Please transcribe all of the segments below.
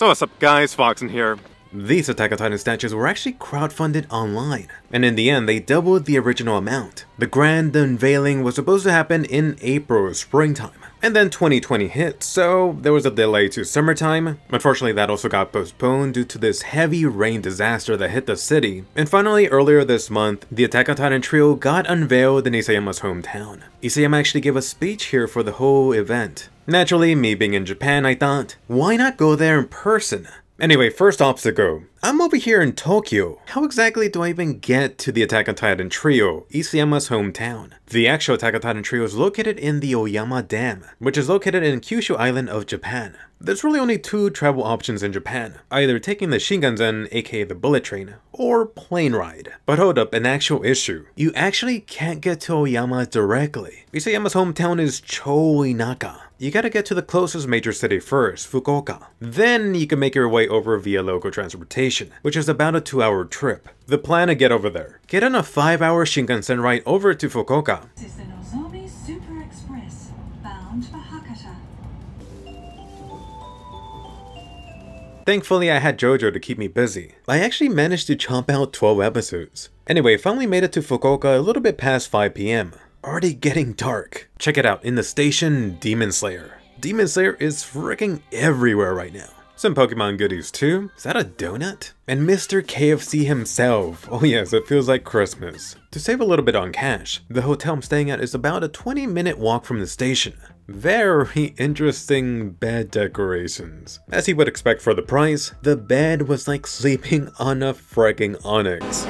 So what's up guys, Foxen here. These Attack on Titan statues were actually crowdfunded online, and in the end they doubled the original amount. The grand unveiling was supposed to happen in April or springtime, and then 2020 hit, so there was a delay to summertime. Unfortunately, that also got postponed due to this heavy rain disaster that hit the city. And finally, earlier this month, the Attack on Titan trio got unveiled in Isayama's hometown. Isayama actually gave a speech here for the whole event. Naturally, me being in Japan, I thought, why not go there in person? Anyway, first obstacle. I'm over here in Tokyo. How exactly do I even get to the Attack on Titan trio, Isayama's hometown? The actual Attack on Titan trio is located in the Oyama Dam, which is located in Kyushu Island of Japan. There's really only two travel options in Japan, either taking the Shinkansen, aka the bullet train, or plane ride. But hold up, an actual issue. You actually can't get to Oyama directly. Isayama's hometown is Choinaka. You gotta get to the closest major city first, Fukuoka. Then you can make your way over via local transportation, which is about a 2-hour trip. The plan to get over there. Get on a 5-hour Shinkansen ride over to Fukuoka. This is the Nozomi Super Express, bound for Hakata. Thankfully, I had JoJo to keep me busy. I actually managed to chomp out 12 episodes. Anyway, finally made it to Fukuoka a little bit past 5 PM. Already getting dark. Check it out, in the station, Demon Slayer. Demon Slayer is freaking everywhere right now. Some Pokemon goodies too. Is that a donut? And Mr. KFC himself. Oh yes, it feels like Christmas. To save a little bit on cash, the hotel I'm staying at is about a 20-minute walk from the station. Very interesting bed decorations. As you would expect for the price, the bed was like sleeping on a freaking onyx.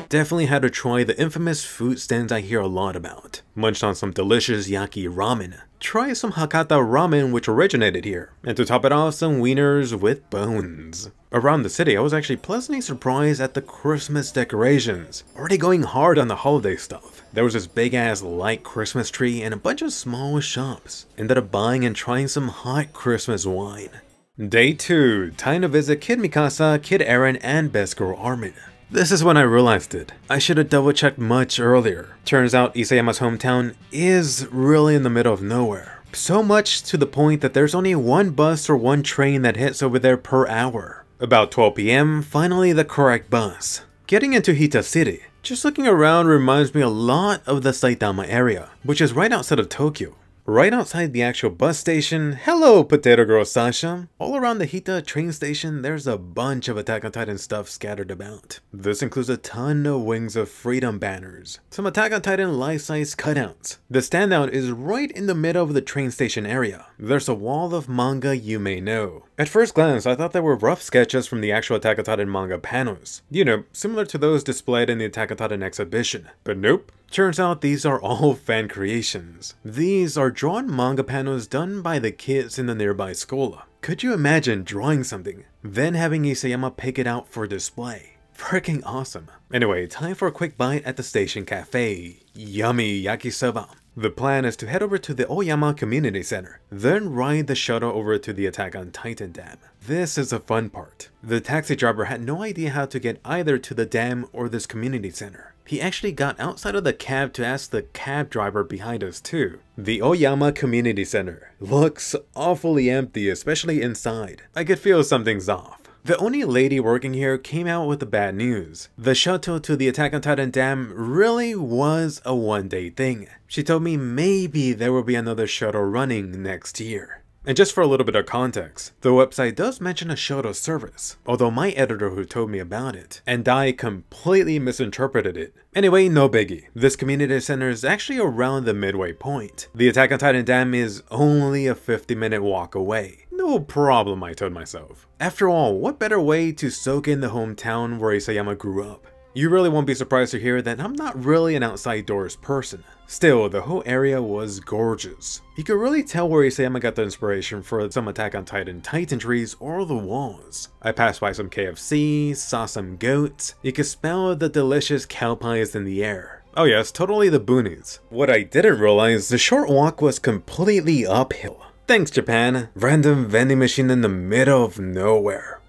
Definitely had to try the infamous food stands I hear a lot about. Munched on some delicious yaki ramen. Try some Hakata ramen which originated here. And to top it off, some wieners with bones. Around the city, I was actually pleasantly surprised at the Christmas decorations. Already going hard on the holiday stuff. There was this big ass light Christmas tree and a bunch of small shops. Ended up buying and trying some hot Christmas wine. Day 2. Time to visit Kid Mikasa, Kid Eren, and best girl Armin. This is when I realized it. I should have double checked much earlier. Turns out Isayama's hometown is really in the middle of nowhere. So much to the point that there's only one bus or one train that hits over there per hour. About 12 PM, finally the correct bus. Getting into Hita City. Just looking around reminds me a lot of the Saitama area, which is right outside of Tokyo. Right outside the actual bus station, hello Potato Girl Sasha. All around the Hita train station, there's a bunch of Attack on Titan stuff scattered about. This includes a ton of Wings of Freedom banners, some Attack on Titan life-size cutouts. The standout is right in the middle of the train station area. There's a wall of manga you may know. At first glance, I thought they were rough sketches from the actual Attack on Titan manga panels. You know, similar to those displayed in the Attack on Titan exhibition. But nope. Turns out these are all fan creations. These are drawn manga panels done by the kids in the nearby school. Could you imagine drawing something, then having Isayama pick it out for display? Freaking awesome. Anyway, time for a quick bite at the station cafe. Yummy yakisoba. The plan is to head over to the Oyama Community Center, then ride the shuttle over to the Attack on Titan Dam. This is the fun part. The taxi driver had no idea how to get either to the dam or this community center. He actually got outside of the cab to ask the cab driver behind us too. The Oyama Community Center looks awfully empty, especially inside. I could feel something's off. The only lady working here came out with the bad news. The shuttle to the Attack on Titan Dam really was a one-day thing. She told me maybe there will be another shuttle running next year. And just for a little bit of context, the website does mention a shuttle service, although my editor who told me about it, and I completely misinterpreted it. Anyway, no biggie. This community center is actually around the midway point. The Attack on Titan Dam is only a 50-minute walk away. No problem, I told myself. After all, what better way to soak in the hometown where Isayama grew up? You really won't be surprised to hear that I'm not really an outside doors person. Still, the whole area was gorgeous. You could really tell where Isayama got the inspiration for some Attack on Titan trees or the walls. I passed by some KFC, saw some goats. You could smell the delicious cow pies in the air. Oh yes, totally the boonies. What I didn't realize, the short walk was completely uphill. Thanks Japan. Random vending machine in the middle of nowhere.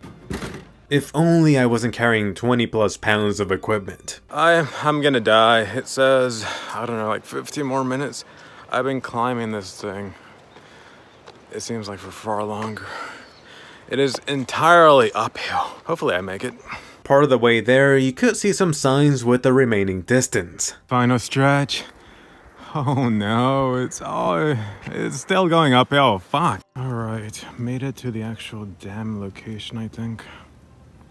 If only I wasn't carrying 20+ pounds of equipment. I'm gonna die. It says, I don't know, like 15 more minutes. I've been climbing this thing. It seems like for far longer. It is entirely uphill. Hopefully I make it. Part of the way there, you could see some signs with the remaining distance. Final stretch. Oh no, it's still going uphill. Fuck. Alright, made it to the actual dam location, I think.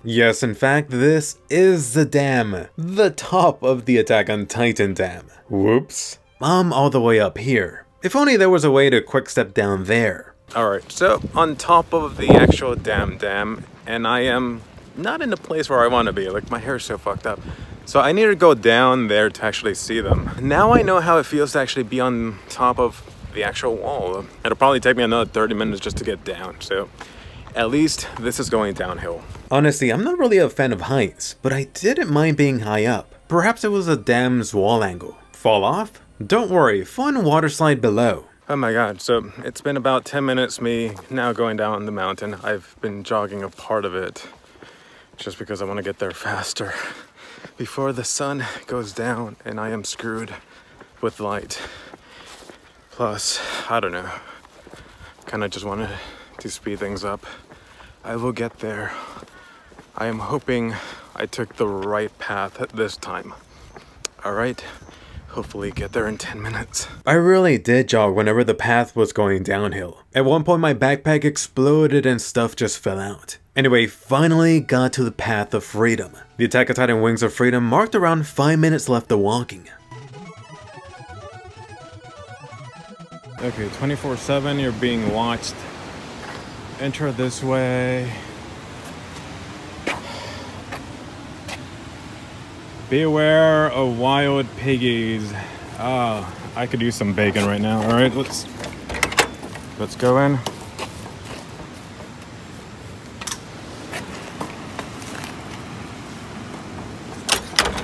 Yes, in fact, this is the dam. The top of the Attack on Titan dam. Whoops. I'm all the way up here. If only there was a way to quick step down there. Alright, so on top of the actual dam, and I am not in the place where I want to be. Like, my hair's so fucked up. So I need to go down there to actually see them. Now I know how it feels to actually be on top of the actual wall. It'll probably take me another 30 minutes just to get down, so at least this is going downhill. Honestly, I'm not really a fan of heights, but I didn't mind being high up. Perhaps it was a dam's wall angle. Fall off? Don't worry, fun water slide below. Oh my god, so it's been about 10 minutes me now going down the mountain. I've been jogging a part of it just because I want to get there faster before the sun goes down and I am screwed with light. Plus, I don't know, kind of just wanted to speed things up. I will get there. I am hoping I took the right path this time. Alright, hopefully get there in 10 minutes. I really did jog whenever the path was going downhill. At one point my backpack exploded and stuff just fell out. Anyway, finally got to the path of freedom. The Attack on Titan Wings of Freedom marked around 5 minutes left of walking. Okay, 24/7, you're being watched. Enter this way. Beware of wild piggies. Ah, I could use some bacon right now. All right, let's go in.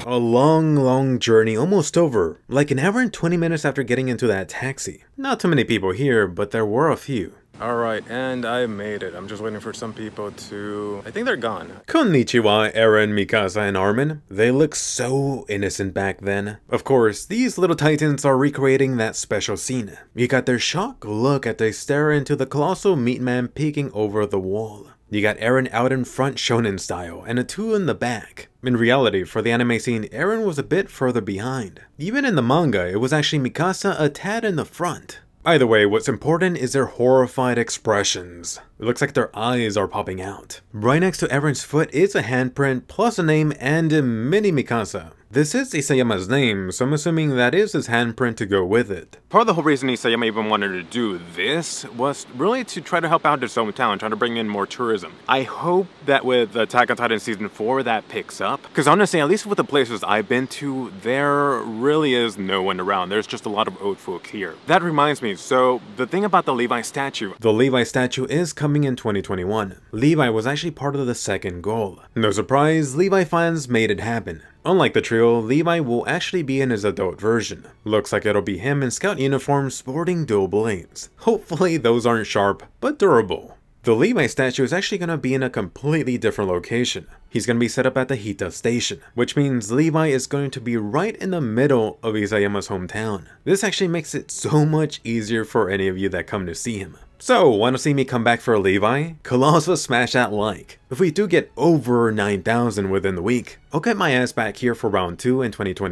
A long journey almost over, like an hour and 20 minutes after getting into that taxi. Not too many people here, but there were a few. Alright, and I made it. I'm just waiting for some people to... I think they're gone. Konnichiwa, Eren, Mikasa, and Armin. They look so innocent back then. Of course, these little titans are recreating that special scene. You got their shocked look as they stare into the colossal meat man peeking over the wall. You got Eren out in front shonen style, and the two in the back. In reality, for the anime scene, Eren was a bit further behind. Even in the manga, it was actually Mikasa a tad in the front. Either way, what's important is their horrified expressions. It looks like their eyes are popping out. Right next to Eren's foot is a handprint, plus a name and a mini Mikasa. This is Isayama's name, so I'm assuming that is his handprint to go with it. Part of the whole reason Isayama even wanted to do this was really to try to help out his hometown, trying to bring in more tourism. I hope that with Attack on Titan Season 4 that picks up. Because honestly, at least with the places I've been to, there really is no one around. There's just a lot of old folk here. That reminds me, so the thing about the Levi Statue. The Levi Statue is coming in 2021. Levi was actually part of the second goal. No surprise, Levi fans made it happen. Unlike the trio, Levi will actually be in his adult version. Looks like it'll be him in scout uniform sporting dual blades. Hopefully those aren't sharp, but durable. The Levi statue is actually going to be in a completely different location. He's going to be set up at the Hita Station, which means Levi is going to be right in the middle of Isayama's hometown. This actually makes it so much easier for any of you that come to see him. So, want to see me come back for Levi? Colossal smash that like. If we do get over 9,000 within the week, I'll get my ass back here for round 2 in 2021.